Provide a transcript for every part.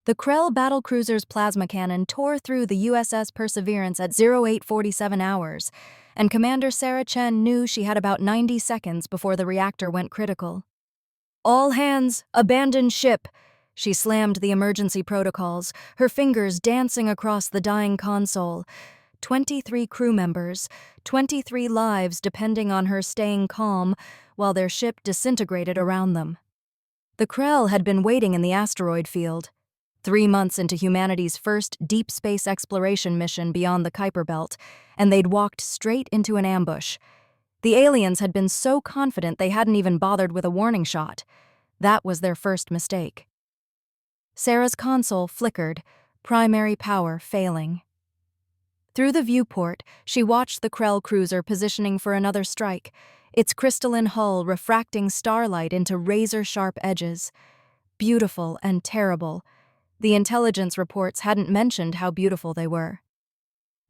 The Krell battlecruiser's plasma cannon tore through the USS Perseverance at 0847 hours, and Commander Sarah Chen knew she had about 90 seconds before the reactor went critical. "All hands, abandon ship!" She slammed the emergency protocols, her fingers dancing across the dying console. 23 crew members, 23 lives depending on her staying calm while their ship disintegrated around them. The Krell had been waiting in the asteroid field. 3 months into humanity's first deep space exploration mission beyond the Kuiper Belt, and they'd walked straight into an ambush. The aliens had been so confident they hadn't even bothered with a warning shot. That was their first mistake. Sarah's console flickered, primary power failing. Through the viewport, she watched the Krell cruiser positioning for another strike, its crystalline hull refracting starlight into razor-sharp edges. Beautiful and terrible. The intelligence reports hadn't mentioned how beautiful they were.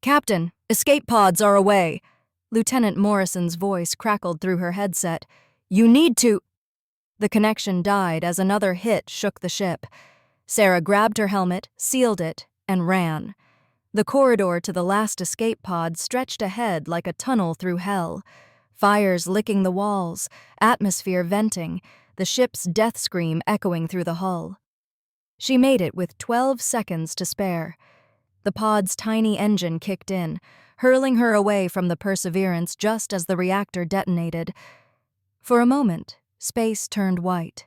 "Captain, escape pods are away." Lieutenant Morrison's voice crackled through her headset. "You need to—" The connection died as another hit shook the ship. Sarah grabbed her helmet, sealed it, and ran. The corridor to the last escape pod stretched ahead like a tunnel through hell. Fires licking the walls, atmosphere venting, the ship's death scream echoing through the hull. She made it with 12 seconds to spare. The pod's tiny engine kicked in, hurling her away from the Perseverance just as the reactor detonated. For a moment, space turned white.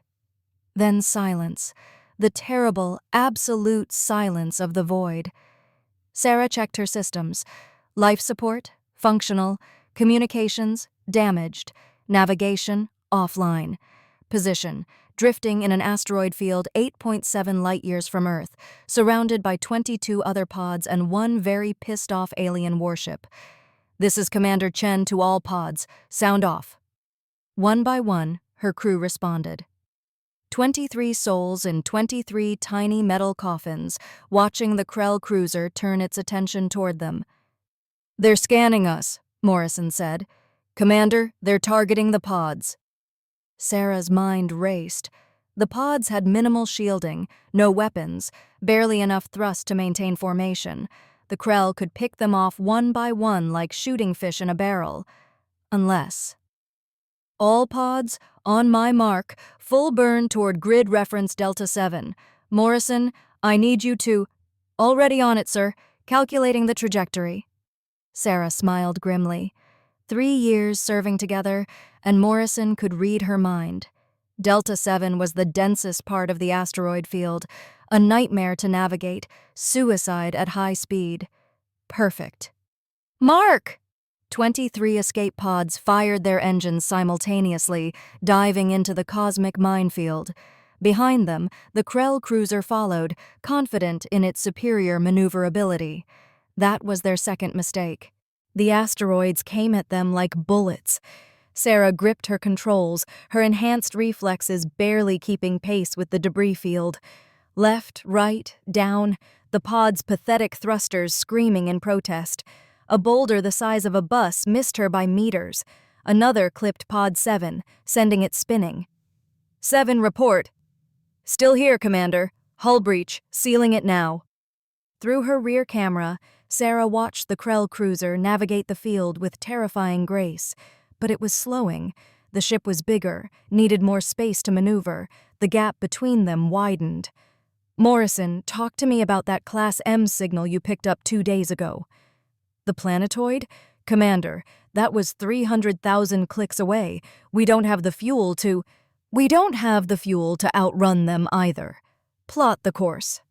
Then silence, the terrible, absolute silence of the void. Sarah checked her systems. Life support, functional, communications, damaged, navigation, offline. Position, drifting in an asteroid field 8.7 light-years from Earth, surrounded by 22 other pods and one very pissed-off alien warship. "This is Commander Chen to all pods. Sound off." One by one, her crew responded. 23 souls in 23 tiny metal coffins, watching the Krell cruiser turn its attention toward them. "They're scanning us," Morrison said. "Commander, they're targeting the pods." Sarah's mind raced. The pods had minimal shielding, no weapons, barely enough thrust to maintain formation. The Krell could pick them off one by one like shooting fish in a barrel. Unless... "All pods, on my mark, full burn toward grid reference Delta 7. Morrison, I need you to—" "Already on it, sir. Calculating the trajectory." Sarah smiled grimly. 3 years serving together, and Morrison could read her mind. Delta 7 was the densest part of the asteroid field, a nightmare to navigate, suicide at high speed. Perfect. "Mark!" 23 escape pods fired their engines simultaneously, diving into the cosmic minefield. Behind them, the Krell cruiser followed, confident in its superior maneuverability. That was their second mistake. The asteroids came at them like bullets. Sarah gripped her controls, her enhanced reflexes barely keeping pace with the debris field. Left, right, down, the pod's pathetic thrusters screaming in protest. A boulder the size of a bus missed her by meters. Another clipped Pod 7, sending it spinning. 7, report. "Still here, Commander. Hull breach, sealing it now." Through her rear camera, Sarah watched the Krell cruiser navigate the field with terrifying grace. But it was slowing. The ship was bigger, needed more space to maneuver. The gap between them widened. "Morrison, talk to me about that Class M signal you picked up 2 days ago." "The planetoid? Commander, that was 300,000 clicks away. We don't have the fuel to—" "We don't have the fuel to outrun them either. Plot the course."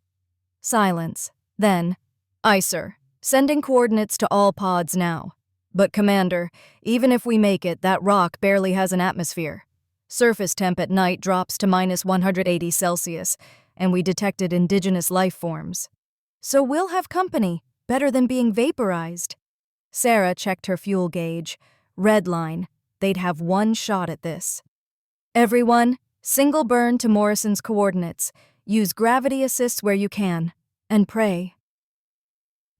Silence. Then, "Aye, sir. Sending coordinates to all pods now. But, Commander, even if we make it, that rock barely has an atmosphere. Surface temp at night drops to -180 Celsius, and we detected indigenous life forms. So we'll have company, better than being vaporized." Sarah checked her fuel gauge. Red line. They'd have one shot at this. "Everyone, single burn to Morrison's coordinates. Use gravity assists where you can. And pray."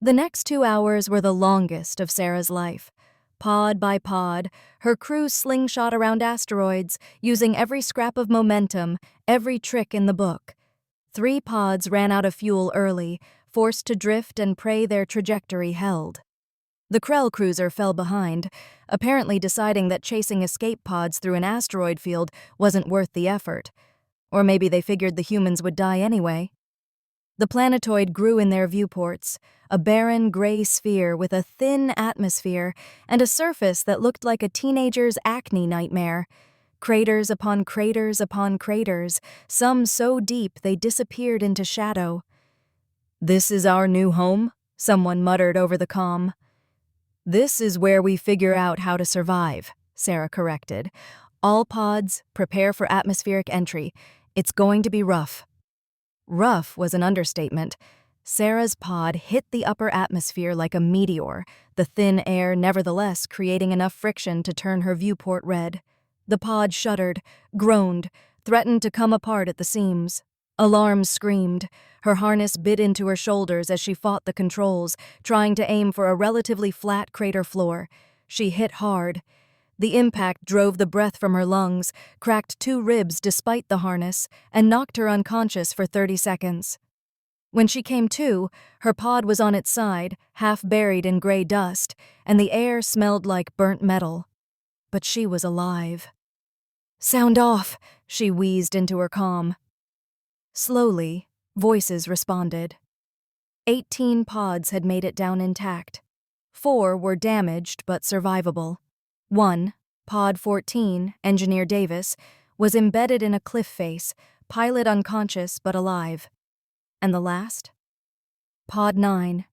The next 2 hours were the longest of Sarah's life. Pod by pod, her crew slingshot around asteroids, using every scrap of momentum, every trick in the book. 3 pods ran out of fuel early, forced to drift and pray their trajectory held. The Krell cruiser fell behind, apparently deciding that chasing escape pods through an asteroid field wasn't worth the effort. Or maybe they figured the humans would die anyway. The planetoid grew in their viewports, a barren gray sphere with a thin atmosphere and a surface that looked like a teenager's acne nightmare. Craters upon craters upon craters, some so deep they disappeared into shadow. "This is our new home," someone muttered over the comm. "This is where we figure out how to survive," Sarah corrected. "All pods, prepare for atmospheric entry. It's going to be rough." Rough was an understatement. Sarah's pod hit the upper atmosphere like a meteor, the thin air nevertheless creating enough friction to turn her viewport red. The pod shuddered, groaned, threatened to come apart at the seams. Alarms screamed. Her harness bit into her shoulders as she fought the controls, trying to aim for a relatively flat crater floor. She hit hard. The impact drove the breath from her lungs, cracked 2 ribs despite the harness, and knocked her unconscious for 30 seconds. When she came to, her pod was on its side, half buried in gray dust, and the air smelled like burnt metal. But she was alive. "Sound off," she wheezed into her comm. Slowly, voices responded. 18 pods had made it down intact. 4 were damaged but survivable. 1, Pod 14, Engineer Davis, was embedded in a cliff face, pilot unconscious but alive. And the last? Pod 9,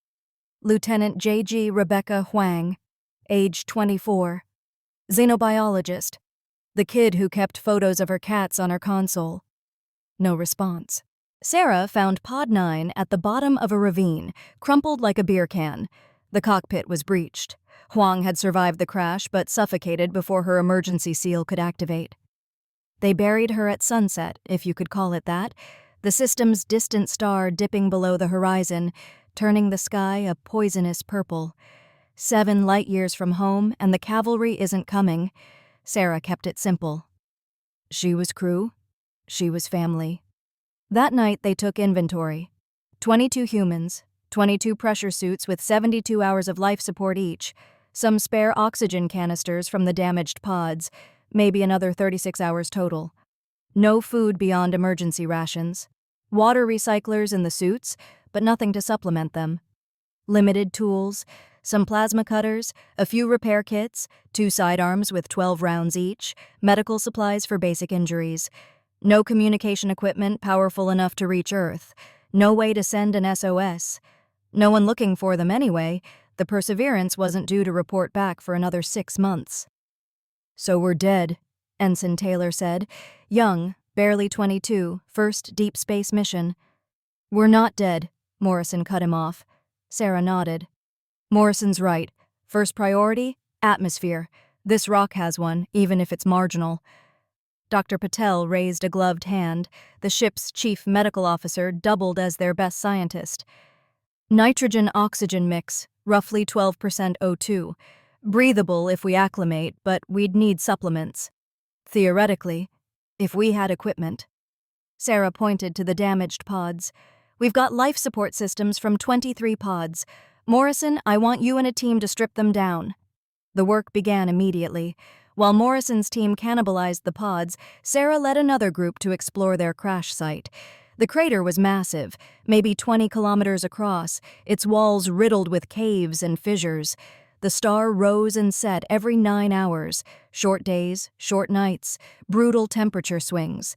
Lieutenant J.G. Rebecca Huang, age 24, xenobiologist, the kid who kept photos of her cats on her console. No response. Sarah found Pod 9 at the bottom of a ravine, crumpled like a beer can. The cockpit was breached. Huang had survived the crash but suffocated before her emergency seal could activate. They buried her at sunset, if you could call it that, the system's distant star dipping below the horizon, turning the sky a poisonous purple. 7 light years from home, and the cavalry isn't coming. Sarah kept it simple. She was crew. She was family. That night they took inventory. 22 humans, 22 pressure suits with 72 hours of life support each, some spare oxygen canisters from the damaged pods, maybe another 36 hours total. No food beyond emergency rations. Water recyclers in the suits, but nothing to supplement them. Limited tools, some plasma cutters, a few repair kits, 2 sidearms with 12 rounds each, medical supplies for basic injuries. No communication equipment powerful enough to reach Earth. No way to send an SOS. No one looking for them anyway. The Perseverance wasn't due to report back for another 6 months. "So we're dead," Ensign Taylor said, young, barely 22, first deep space mission. "We're not dead," Morrison cut him off. Sarah nodded. "Morrison's right. First priority, atmosphere. This rock has one, even if it's marginal." Dr. Patel raised a gloved hand. The ship's chief medical officer doubled as their best scientist. "Nitrogen-oxygen mix, roughly 12% O2. Breathable if we acclimate, but we'd need supplements. Theoretically, if we had equipment." Sarah pointed to the damaged pods. "We've got life support systems from 23 pods. Morrison, I want you and a team to strip them down." The work began immediately. While Morrison's team cannibalized the pods, Sarah led another group to explore their crash site. The crater was massive, maybe 20 kilometers across, its walls riddled with caves and fissures. The star rose and set every 9 hours, short days, short nights, brutal temperature swings.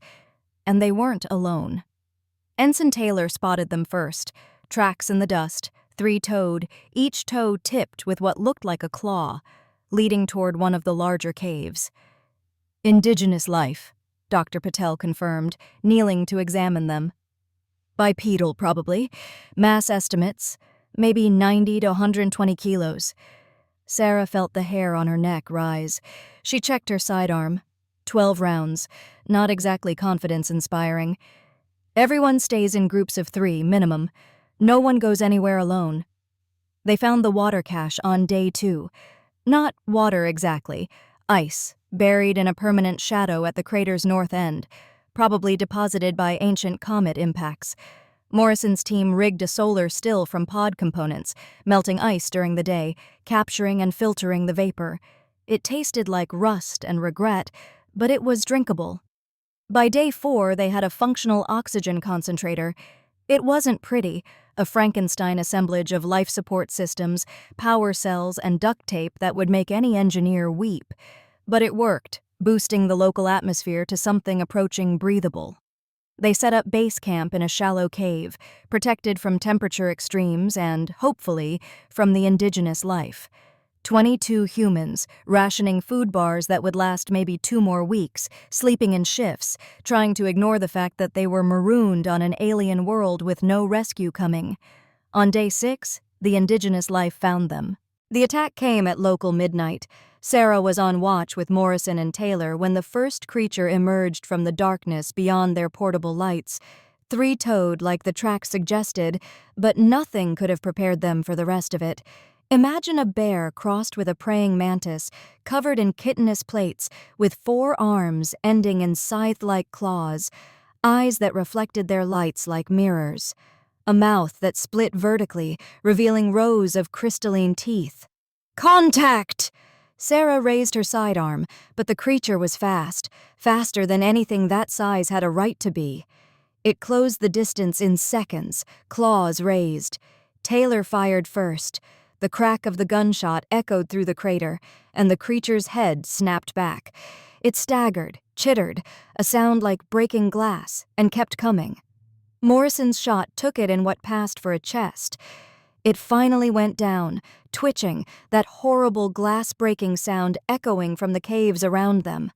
And they weren't alone. Ensign Taylor spotted them first, tracks in the dust, 3-toed, each toe tipped with what looked like a claw, leading toward one of the larger caves. "Indigenous life," Dr. Patel confirmed, kneeling to examine them. "Bipedal, probably. Mass estimates, maybe 90 to 120 kilos. Sarah felt the hair on her neck rise. She checked her sidearm. 12 rounds. Not exactly confidence-inspiring. "Everyone stays in groups of 3, minimum. No one goes anywhere alone." They found the water cache on day 2. Not water exactly. Ice, buried in a permanent shadow at the crater's north end. probably deposited by ancient comet impacts. Morrison's team rigged a solar still from pod components, melting ice during the day, capturing and filtering the vapor. It tasted like rust and regret, but it was drinkable. By day 4, they had a functional oxygen concentrator. It wasn't pretty, a Frankenstein assemblage of life support systems, power cells, and duct tape that would make any engineer weep. But it worked, boosting the local atmosphere to something approaching breathable. They set up base camp in a shallow cave, protected from temperature extremes and, hopefully, from the indigenous life. 22 humans, rationing food bars that would last maybe 2 more weeks, sleeping in shifts, trying to ignore the fact that they were marooned on an alien world with no rescue coming. On day 6, the indigenous life found them. The attack came at local midnight. Sarah was on watch with Morrison and Taylor when the first creature emerged from the darkness beyond their portable lights. 3-toed like the track suggested, but nothing could have prepared them for the rest of it. Imagine a bear crossed with a praying mantis, covered in chitinous plates, with 4 arms ending in scythe-like claws, eyes that reflected their lights like mirrors, a mouth that split vertically, revealing rows of crystalline teeth. "Contact!" Sarah raised her sidearm, but the creature was fast, faster than anything that size had a right to be. It closed the distance in seconds, claws raised. Taylor fired first. The crack of the gunshot echoed through the crater, and the creature's head snapped back. It staggered, chittered, a sound like breaking glass, and kept coming. Morrison's shot took it in what passed for a chest. It finally went down, twitching, that horrible glass-breaking sound echoing from the caves around them.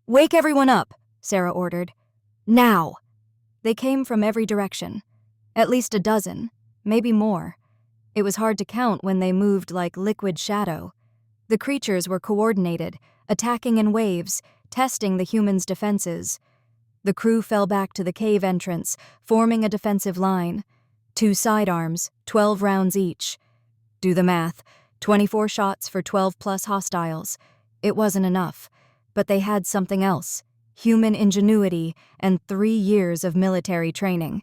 "Wake everyone up," Sarah ordered. "Now!" They came from every direction. At least a dozen, maybe more. It was hard to count when they moved like liquid shadow. The creatures were coordinated, attacking in waves, testing the humans' defenses. The crew fell back to the cave entrance, forming a defensive line. 2 sidearms, 12 rounds each. Do the math, 24 shots for 12+ hostiles. It wasn't enough, but they had something else, human ingenuity and 3 years of military training.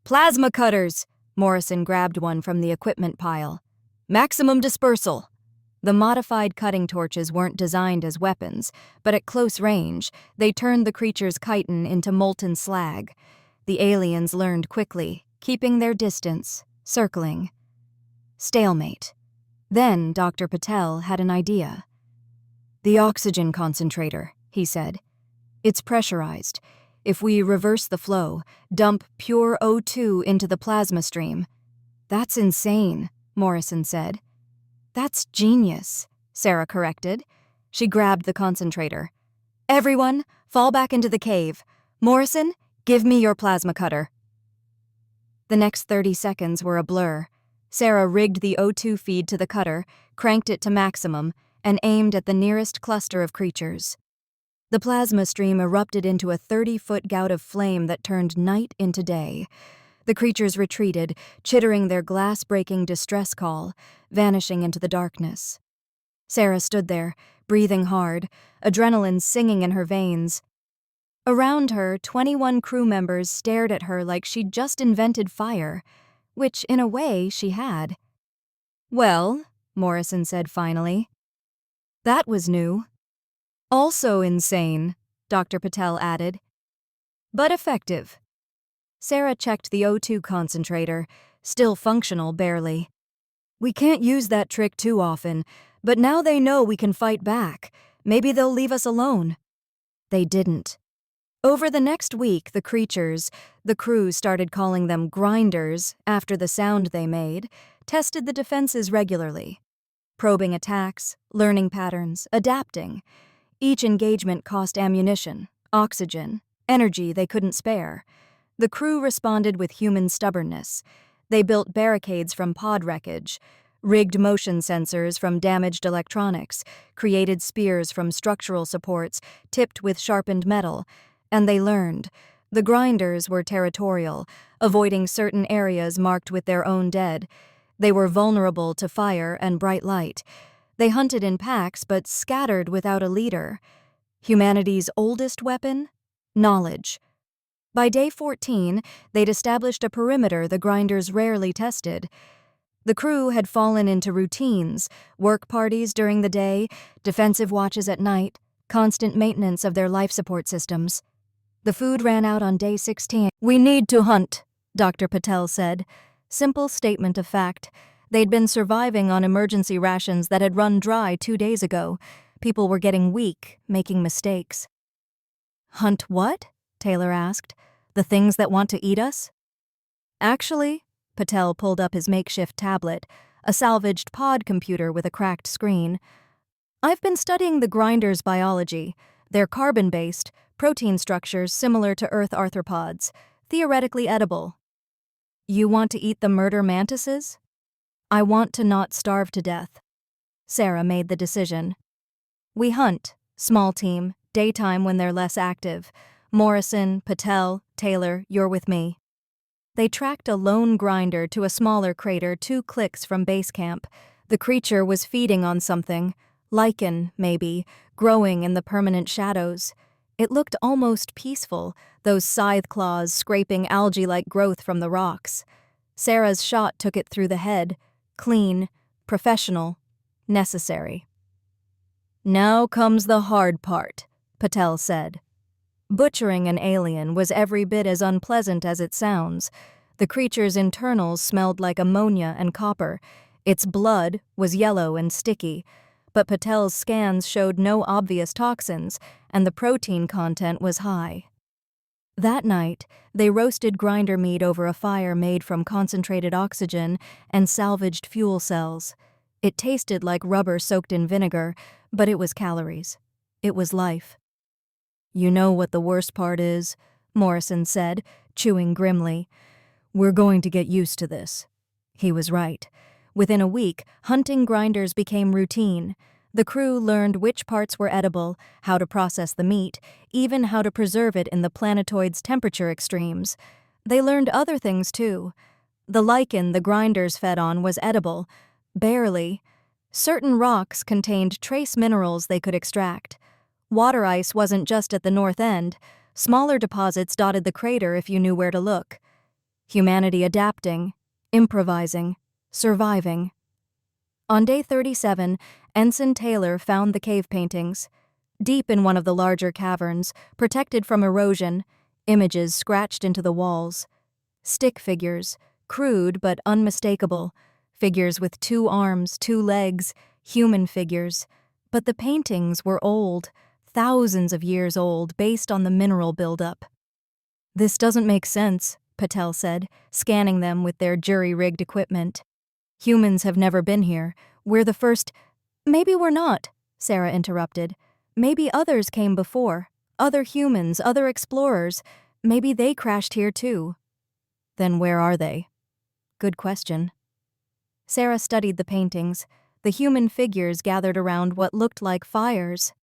"Plasma cutters!" Morrison grabbed one from the equipment pile. "Maximum dispersal!" The modified cutting torches weren't designed as weapons, but at close range, they turned the creature's chitin into molten slag. The aliens learned quickly, keeping their distance, circling. Stalemate. Then Dr. Patel had an idea. "The oxygen concentrator," he said. "It's pressurized. If we reverse the flow, dump pure O2 into the plasma stream." "That's insane," Morrison said. "That's genius," Sarah corrected. She grabbed the concentrator. "Everyone, fall back into the cave. Morrison, give me your plasma cutter." The next 30 seconds were a blur. Sarah rigged the O2 feed to the cutter, cranked it to maximum, and aimed at the nearest cluster of creatures. The plasma stream erupted into a 30-foot gout of flame that turned night into day. The creatures retreated, chittering their glass-breaking distress call, vanishing into the darkness. Sarah stood there, breathing hard, adrenaline singing in her veins. Around her, 21 crew members stared at her like she'd just invented fire, which, in a way, she had. "Well," Morrison said finally. "That was new." "Also insane," Dr. Patel added. "But effective." Sarah checked the O2 concentrator, still functional barely. "We can't use that trick too often, but now they know we can fight back. Maybe they'll leave us alone." They didn't. Over the next week, the crew started calling them grinders after the sound they made, tested the defenses regularly. Probing attacks, learning patterns, adapting. Each engagement cost ammunition, oxygen, energy they couldn't spare. The crew responded with human stubbornness. They built barricades from pod wreckage, rigged motion sensors from damaged electronics, created spears from structural supports tipped with sharpened metal, and they learned. The grinders were territorial, avoiding certain areas marked with their own dead. They were vulnerable to fire and bright light. They hunted in packs but scattered without a leader. Humanity's oldest weapon? Knowledge. By day 14, they'd established a perimeter the grinders rarely tested. The crew had fallen into routines, work parties during the day, defensive watches at night, constant maintenance of their life support systems. The food ran out on day 16. "We need to hunt," Dr. Patel said. Simple statement of fact. They'd been surviving on emergency rations that had run dry 2 days ago. People were getting weak, making mistakes. "Hunt what?" Taylor asked. "The things that want to eat us?" "Actually," Patel pulled up his makeshift tablet, a salvaged pod computer with a cracked screen. "I've been studying the grinders' biology. They're carbon-based, protein structures similar to Earth arthropods, theoretically edible." "You want to eat the murder mantises?" "I want to not starve to death." Sarah made the decision. "We hunt, small team, daytime when they're less active. Morrison, Patel, Taylor, you're with me." They tracked a lone grinder to a smaller crater 2 clicks from base camp. The creature was feeding on something, lichen, maybe, growing in the permanent shadows. It looked almost peaceful, those scythe claws scraping algae-like growth from the rocks. Sarah's shot took it through the head, clean, professional, necessary. "Now comes the hard part," Patel said. Butchering an alien was every bit as unpleasant as it sounds. The creature's internals smelled like ammonia and copper. Its blood was yellow and sticky, but Patel's scans showed no obvious toxins, and the protein content was high. That night, they roasted grinder meat over a fire made from concentrated oxygen and salvaged fuel cells. It tasted like rubber soaked in vinegar, but it was calories. It was life. "You know what the worst part is?" Morrison said, chewing grimly. "We're going to get used to this." He was right. Within a week, hunting grinders became routine. The crew learned which parts were edible, how to process the meat, even how to preserve it in the planetoid's temperature extremes. They learned other things, too. The lichen the grinders fed on was edible. Barely. Certain rocks contained trace minerals they could extract. Water ice wasn't just at the north end. Smaller deposits dotted the crater if you knew where to look. Humanity adapting, improvising, surviving. On day 37, Ensign Taylor found the cave paintings. Deep in one of the larger caverns, protected from erosion, images scratched into the walls. Stick figures, crude but unmistakable. Figures with 2 arms, 2 legs, human figures. But the paintings were old, thousands of years old, based on the mineral buildup. "This doesn't make sense," Patel said, scanning them with their jury-rigged equipment. "Humans have never been here. We're the first—" "Maybe we're not," Sarah interrupted. "Maybe others came before. Other humans, other explorers. Maybe they crashed here too." "Then where are they?" "Good question." Sarah studied the paintings. The human figures gathered around what looked like fires,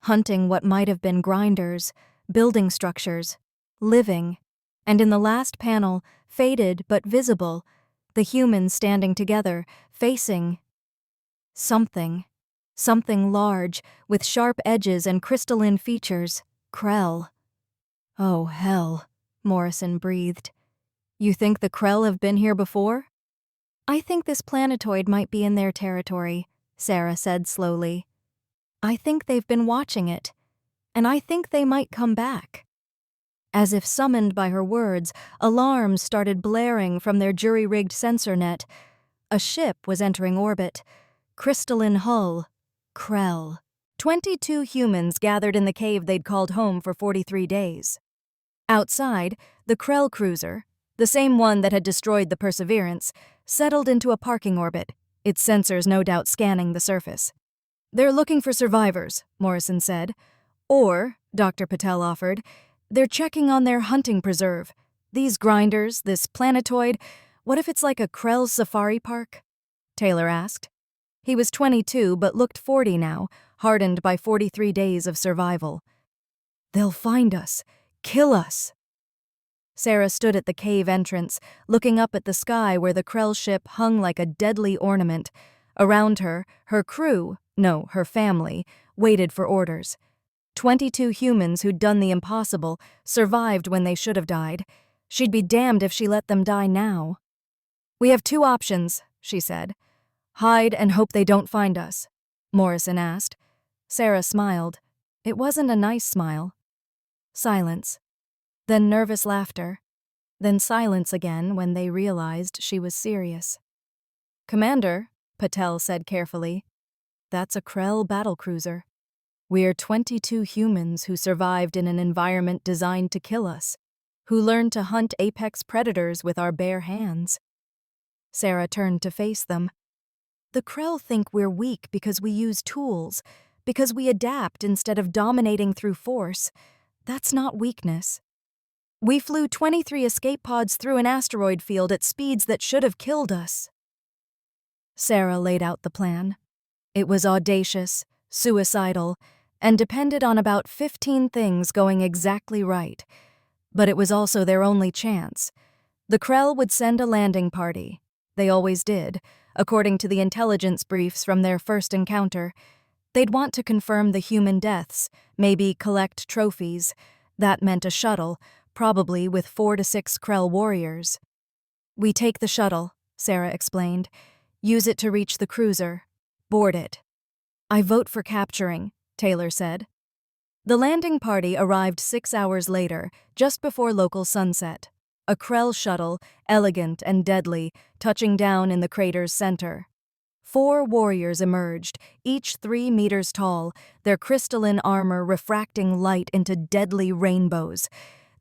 hunting what might have been grinders, building structures, living. And in the last panel, faded but visible, the humans standing together, facing something. Something large, with sharp edges and crystalline features. Krell. "Oh, hell," Morrison breathed. "You think the Krell have been here before?" "I think this planetoid might be in their territory," Sarah said slowly. "I think they've been watching it, and I think they might come back." As if summoned by her words, alarms started blaring from their jury-rigged sensor net. A ship was entering orbit. Crystalline hull. Krell. 22 humans gathered in the cave they'd called home for 43 days. Outside, the Krell cruiser, the same one that had destroyed the Perseverance, settled into a parking orbit, its sensors no doubt scanning the surface. "They're looking for survivors," Morrison said. "Or," Dr. Patel offered, "they're checking on their hunting preserve. These grinders, this planetoid, what if it's like a Krell safari park?" Taylor asked. He was 22 but looked 40 now, hardened by 43 days of survival. "They'll find us. Kill us." Sarah stood at the cave entrance, looking up at the sky where the Krell ship hung like a deadly ornament. Around her, her crew, no, her family, waited for orders. 22 humans who'd done the impossible, survived when they should have died. She'd be damned if she let them die now. "We have two options," she said. "Hide and hope they don't find us," Morrison asked. Sarah smiled. It wasn't a nice smile. Silence. Then nervous laughter. Then silence again when they realized she was serious. "Commander," Patel said carefully, "that's a Krell battlecruiser. We're 22 humans who survived in an environment designed to kill us, who learned to hunt apex predators with our bare hands." Sarah turned to face them. "The Krell think we're weak because we use tools, because we adapt instead of dominating through force. That's not weakness. We flew 23 escape pods through an asteroid field at speeds that should have killed us." Sarah laid out the plan. It was audacious, suicidal, and depended on about 15 things going exactly right. But it was also their only chance. The Krell would send a landing party. They always did, according to the intelligence briefs from their first encounter. They'd want to confirm the human deaths, maybe collect trophies. That meant a shuttle, probably with 4 to 6 Krell warriors. "We take the shuttle," Sarah explained. "Use it to reach the cruiser. Board it." "I vote for capturing," Taylor said. The landing party arrived 6 hours later, just before local sunset. A Krell shuttle, elegant and deadly, touching down in the crater's center. 4 warriors emerged, each 3 meters tall, their crystalline armor refracting light into deadly rainbows.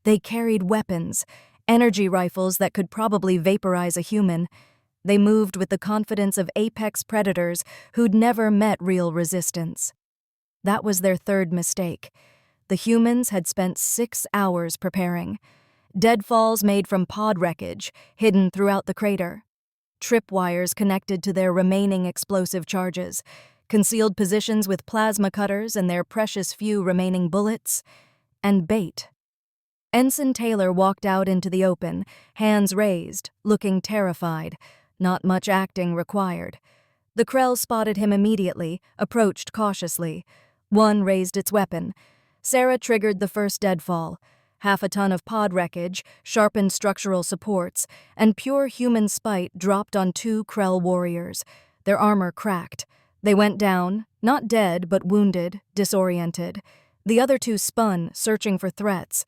They carried weapons, energy rifles that could probably vaporize a human. They moved with the confidence of apex predators who'd never met real resistance. That was their third mistake. The humans had spent 6 hours preparing. Deadfalls made from pod wreckage, hidden throughout the crater. Tripwires connected to their remaining explosive charges. Concealed positions with plasma cutters and their precious few remaining bullets. And bait. Ensign Taylor walked out into the open, hands raised, looking terrified. Not much acting required. The Krell spotted him immediately, approached cautiously. One raised its weapon. Sarah triggered the first deadfall. 1/2 ton of pod wreckage, sharpened structural supports, and pure human spite dropped on 2 Krell warriors. Their armor cracked. They went down, not dead but wounded, disoriented. The other 2 spun, searching for threats.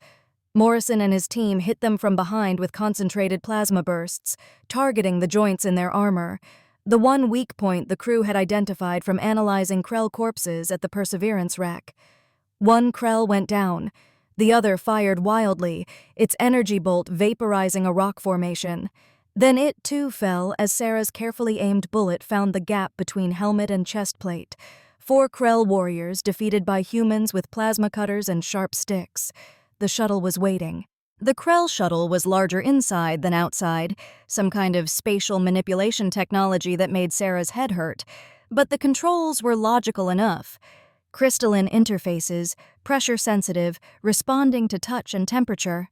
Morrison and his team hit them from behind with concentrated plasma bursts, targeting the joints in their armor. The one weak point the crew had identified from analyzing Krell corpses at the Perseverance wreck. 1 Krell went down. The other fired wildly, its energy bolt vaporizing a rock formation. Then it, too, fell as Sarah's carefully aimed bullet found the gap between helmet and chest plate. 4 Krell warriors defeated by humans with plasma cutters and sharp sticks. The shuttle was waiting. The Krell shuttle was larger inside than outside, some kind of spatial manipulation technology that made Sarah's head hurt. But the controls were logical enough. Crystalline interfaces, pressure-sensitive, responding to touch and temperature.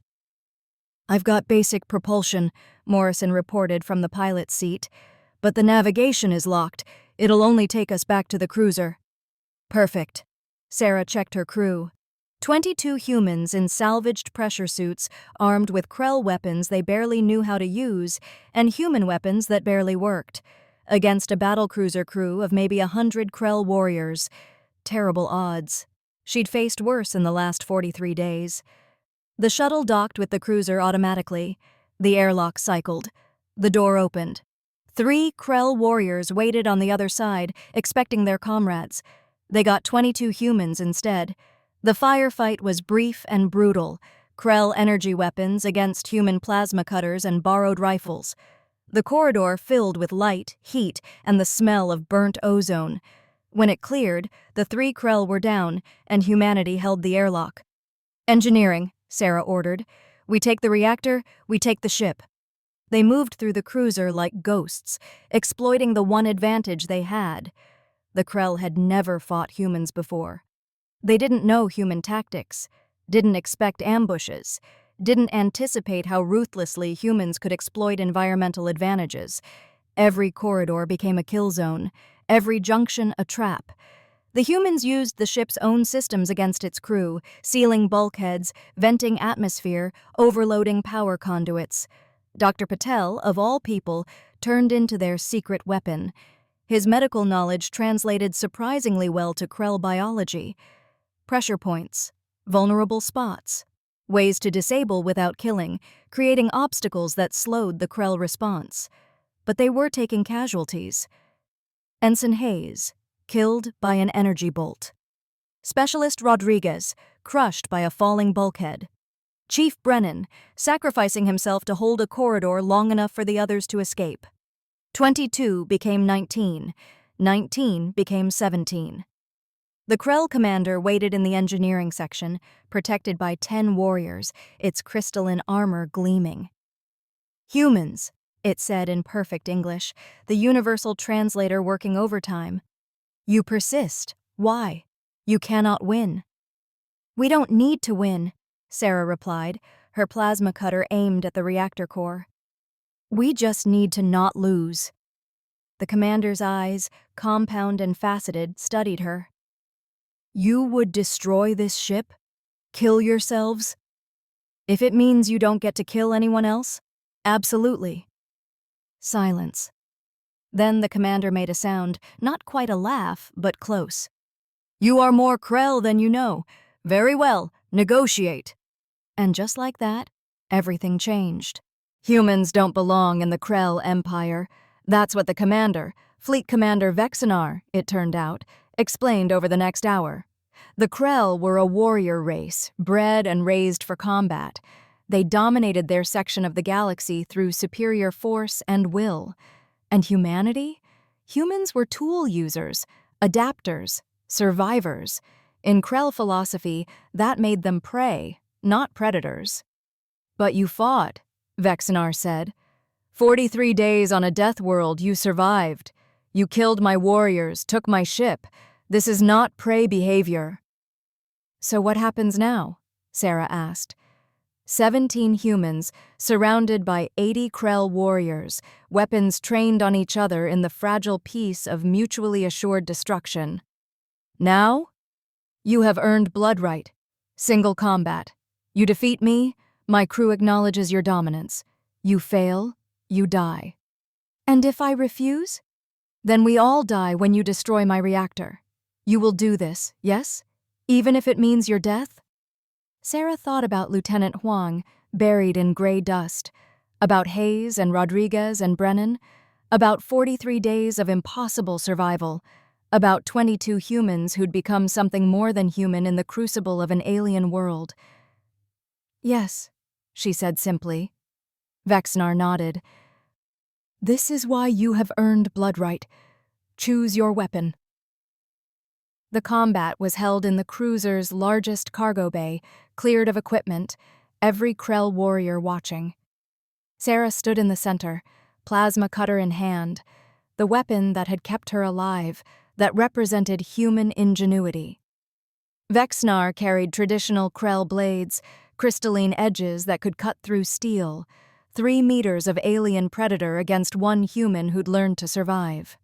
"I've got basic propulsion," Morrison reported from the pilot's seat. "But the navigation is locked. It'll only take us back to the cruiser." "Perfect." Sarah checked her crew. 22 humans in salvaged pressure suits, armed with Krell weapons they barely knew how to use, and human weapons that barely worked. Against a battlecruiser crew of maybe 100 Krell warriors. Terrible odds. She'd faced worse in the last 43 days. The shuttle docked with the cruiser automatically. The airlock cycled. The door opened. 3 Krell warriors waited on the other side, expecting their comrades. They got 22 humans instead. The firefight was brief and brutal. Krell energy weapons against human plasma cutters and borrowed rifles. The corridor filled with light, heat, and the smell of burnt ozone. When it cleared, the 3 Krell were down, and humanity held the airlock. "Engineering," Sarah ordered. "We take the reactor, we take the ship." They moved through the cruiser like ghosts, exploiting the one advantage they had. The Krell had never fought humans before. They didn't know human tactics, didn't expect ambushes, didn't anticipate how ruthlessly humans could exploit environmental advantages. Every corridor became a kill zone, every junction a trap. The humans used the ship's own systems against its crew, sealing bulkheads, venting atmosphere, overloading power conduits. Dr. Patel, of all people, turned into their secret weapon. His medical knowledge translated surprisingly well to Krell biology. Pressure points, vulnerable spots, ways to disable without killing, creating obstacles that slowed the Krell response. But they were taking casualties. Ensign Hayes, killed by an energy bolt. Specialist Rodriguez, crushed by a falling bulkhead. Chief Brennan, sacrificing himself to hold a corridor long enough for the others to escape. 22 became 19. 19 became 17. The Krell commander waited in the engineering section, protected by 10 warriors, its crystalline armor gleaming. "Humans," it said in perfect English, the universal translator working overtime. "You persist. Why? You cannot win." "We don't need to win," Sarah replied, her plasma cutter aimed at the reactor core. "We just need to not lose." The commander's eyes, compound and faceted, studied her. "You would destroy this ship? Kill yourselves? If it means you don't get to kill anyone else? Absolutely." Silence. Then the commander made a sound, not quite a laugh, but close. "You are more Krell than you know. Very well, negotiate." And just like that, everything changed. Humans don't belong in the Krell Empire. That's what the commander, Fleet Commander Vexinar, it turned out, explained over the next hour. The Krell were a warrior race, bred and raised for combat. They dominated their section of the galaxy through superior force and will. And humanity? Humans were tool users, adapters, survivors. In Krell philosophy, that made them prey, not predators. "But you fought," Vexinar said. 43 days on a death world, you survived. You killed my warriors, took my ship. This is not prey behavior." "So what happens now?" Sarah asked. 17 humans, surrounded by 80 Krell warriors, weapons trained on each other in the fragile peace of mutually assured destruction. "Now? You have earned blood right. Single combat. You defeat me, my crew acknowledges your dominance. You fail, you die. And if I refuse? Then we all die when you destroy my reactor. You will do this, yes? Even if it means your death?" Sarah thought about Lieutenant Huang, buried in gray dust, about Hayes and Rodriguez and Brennan, about 43 days of impossible survival, about 22 humans who'd become something more than human in the crucible of an alien world. "Yes," she said simply. Vexinar nodded. "This is why you have earned blood right. Choose your weapon." The combat was held in the cruiser's largest cargo bay, cleared of equipment, every Krell warrior watching. Sarah stood in the center, plasma cutter in hand, the weapon that had kept her alive, that represented human ingenuity. Vexinar carried traditional Krell blades, crystalline edges that could cut through steel, 3 meters of alien predator against one human who'd learned to survive.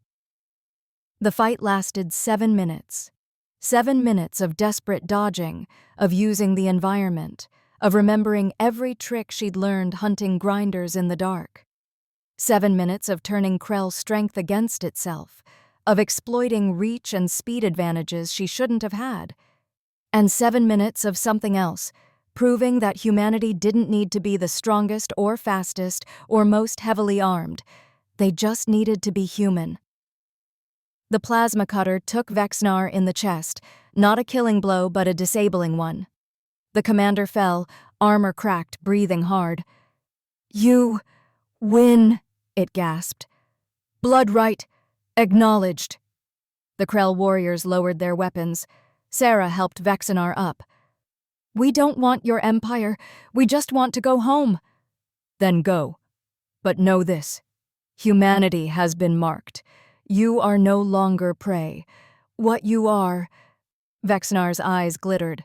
The fight lasted 7 minutes. 7 minutes of desperate dodging, of using the environment, of remembering every trick she'd learned hunting grinders in the dark. 7 minutes of turning Krell's strength against itself, of exploiting reach and speed advantages she shouldn't have had. And 7 minutes of something else, proving that humanity didn't need to be the strongest or fastest or most heavily armed. They just needed to be human. The plasma cutter took Vexinar in the chest, not a killing blow but a disabling one. The commander fell, armor cracked, breathing hard. "You win," it gasped. "Blood right. Acknowledged." The Krell warriors lowered their weapons. Sarah helped Vexinar up. "We don't want your empire. We just want to go home." "Then go. But know this. Humanity has been marked. You are no longer prey. What you are—" Vexinar's eyes glittered.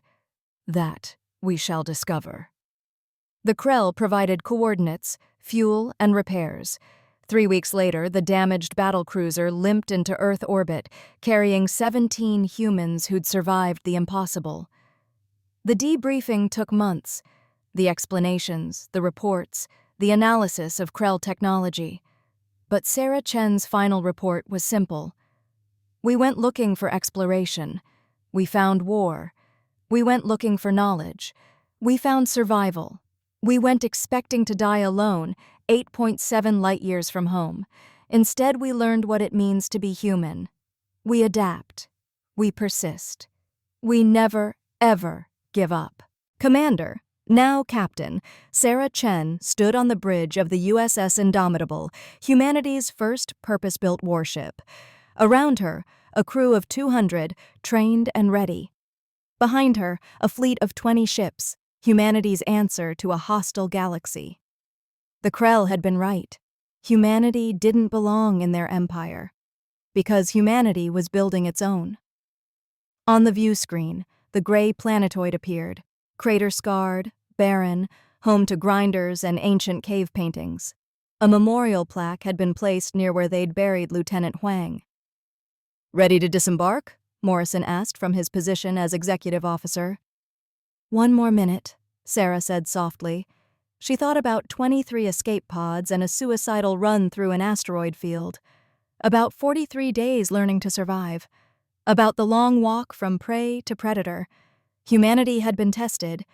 "That we shall discover." The Krell provided coordinates, fuel, and repairs. 3 weeks later, the damaged battlecruiser limped into Earth orbit, carrying 17 humans who'd survived the impossible. The debriefing took months. The explanations, the reports, the analysis of Krell technology. But Sarah Chen's final report was simple. We went looking for exploration. We found war. We went looking for knowledge. We found survival. We went expecting to die alone, 8.7 light-years from home. Instead, we learned what it means to be human. We adapt. We persist. We never, ever give up. Commander, now Captain, Sarah Chen stood on the bridge of the USS Indomitable, humanity's first purpose-built warship. Around her, a crew of 200, trained and ready. Behind her, a fleet of 20 ships, humanity's answer to a hostile galaxy. The Krell had been right. Humanity didn't belong in their empire, because humanity was building its own. On the view screen, the gray planetoid appeared, crater-scarred, barren, home to grinders and ancient cave paintings. A memorial plaque had been placed near where they'd buried Lieutenant Huang. "Ready to disembark?" Morrison asked from his position as executive officer. "One more minute," Sarah said softly. She thought about 23 escape pods and a suicidal run through an asteroid field. About 43 days learning to survive. About the long walk from prey to predator. Humanity had been tested.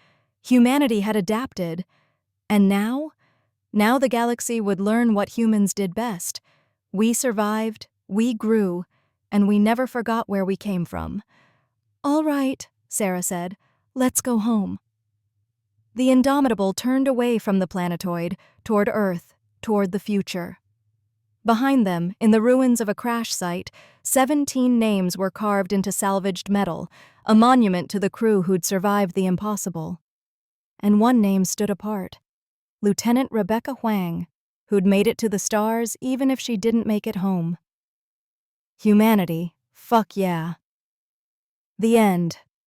Humanity had adapted. And now? Now the galaxy would learn what humans did best. We survived, we grew, and we never forgot where we came from. "All right," Sarah said. "Let's go home." The Indomitable turned away from the planetoid, toward Earth, toward the future. Behind them, in the ruins of a crash site, 17 names were carved into salvaged metal, a monument to the crew who'd survived the impossible. And one name stood apart. Lieutenant Rebecca Huang, who'd made it to the stars even if she didn't make it home. Humanity, fuck yeah. The end.